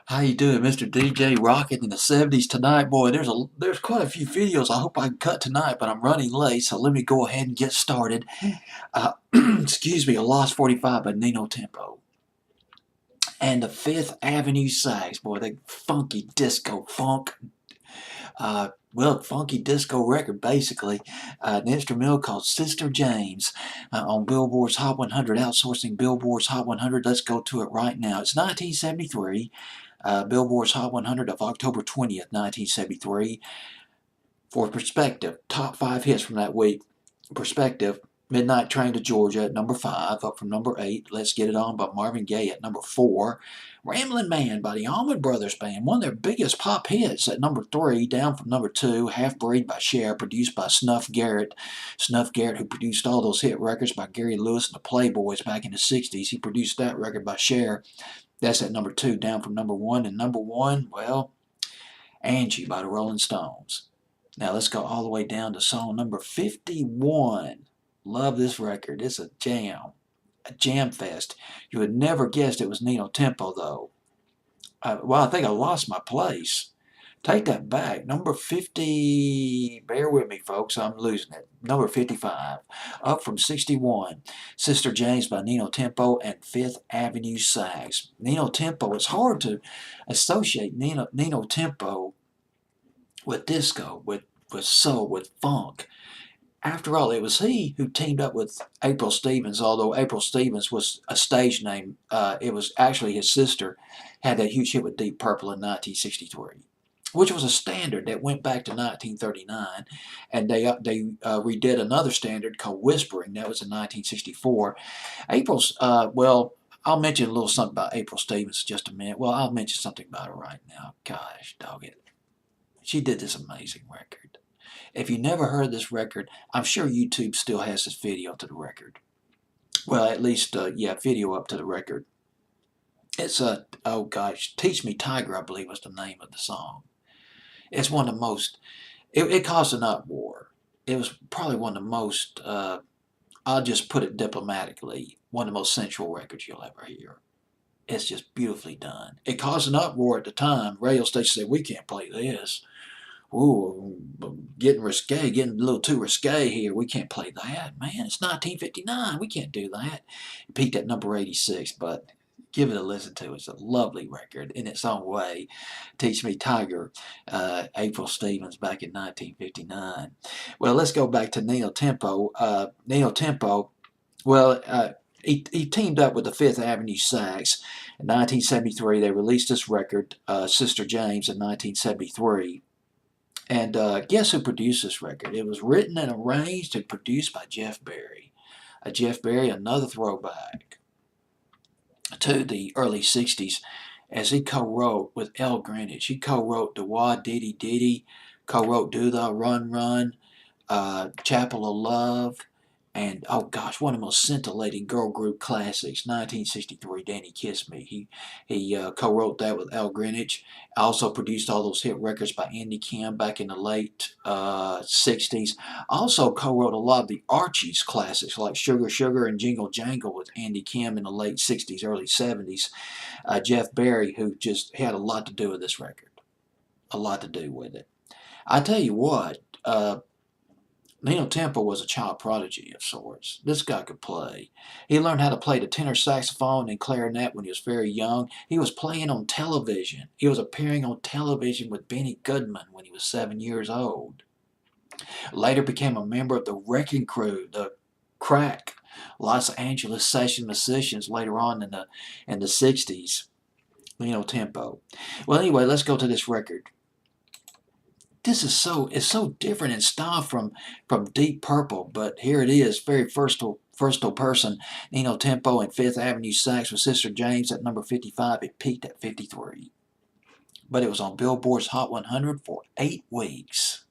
How you doing, Mr. DJ? Rocking in the 70s tonight, boy. There's quite a few videos I hope I can cut tonight, but I'm running late, so let me go ahead and get started. Excuse me, a Lost 45 by Nino Tempo. And the Fifth Avenue Sax, boy, the funky disco funk. Funky disco record, basically. An instrumental called Sister James on Billboard's Hot 100, outsourcing Billboard's Hot 100. Let's go to it right now. It's 1973. Billboard's Hot 100 of October 20th, 1973. For perspective, top 5 hits from that week. Perspective, Midnight Train to Georgia at number 5, up from number 8. Let's Get It On by Marvin Gaye at number 4. Ramblin' Man by the Allman Brothers Band, one of their biggest pop hits, at number 3, down from number 2. Half Breed by Cher, produced by Snuff Garrett. Snuff Garrett, who produced all those hit records by Gary Lewis and the Playboys back in the 60s. He produced that record by Cher. That's at number 2, down from number 1. And number 1, well, Angie by the Rolling Stones. Now let's go all the way down to song number 51. Love this record. It's a jam fest. You would never guess it was Nino Tempo, though. I think I lost my place. Take that back. Number 50, bear with me, folks, I'm losing it. Number 55, up from 61, Sister James by Nino Tempo and Fifth Avenue Sax. Nino Tempo, it's hard to associate Nino Tempo with disco, with soul, with funk. After all, it was he who teamed up with April Stevens, although April Stevens was a stage name. It was actually his sister, had that huge hit with Deep Purple in 1963, which was a standard that went back to 1939, and they redid another standard called Whispering. That was in 1964. I'll mention a little something about April Stevens in just a minute. Well, I'll mention something about her right now. Gosh, dog it. She did this amazing record. If you never heard this record, I'm sure YouTube still has this video to the record. Well, at least, video up to the record. It's oh gosh, Teach Me Tiger, I believe was the name of the song. It's one of the most, it caused an uproar. It was probably one of the most, I'll just put it diplomatically, one of the most sensual records you'll ever hear. It's just beautifully done. It caused an uproar at the time. Radio stations said, we can't play this. Ooh, getting risque, getting a little too risque here. We can't play that. Man, it's 1959. We can't do that. It peaked at number 86, but give it a listen to. It's a lovely record in its own way. Teach Me Tiger, April Stevens back in 1959. Well, let's go back to Nino Tempo. Nino Tempo, he teamed up with the Fifth Avenue Sax. In 1973, they released this record, Sister James, in 1973. And guess who produced this record? It was written and arranged and produced by Jeff Berry. Jeff Berry, another throwback to the early 60s, as he co-wrote with El Greenwich. He co-wrote the Wah Diddy Diddy, co-wrote Do The Run Run, Chapel of Love, and oh gosh, one of the most scintillating girl group classics, 1963, Danny Kiss Me. He co-wrote that with Al Greenwich. Also produced all those hit records by Andy Kim back in the late 60s. Also co-wrote a lot of the Archies classics like Sugar Sugar and Jingle Jangle with Andy Kim in the late 60s, early 70s. Jeff Berry, who just had a lot to do with this record. A lot to do with it. I tell you what, Nino Tempo was a child prodigy of sorts. This guy could play. He learned how to play the tenor saxophone and clarinet when he was very young. He was playing on television. He was appearing on television with Benny Goodman when he was 7 years old. Later became a member of the Wrecking Crew, the Crack, Los Angeles session musicians later on in the 60s. Nino Tempo. Well, anyway, let's go to this record. This is it's so different in style from Deep Purple, but here it is, very versatile person. Nino Tempo and Fifth Avenue Sax with Sister James at number 55. It peaked at 53, but it was on Billboard's Hot 100 for 8 weeks.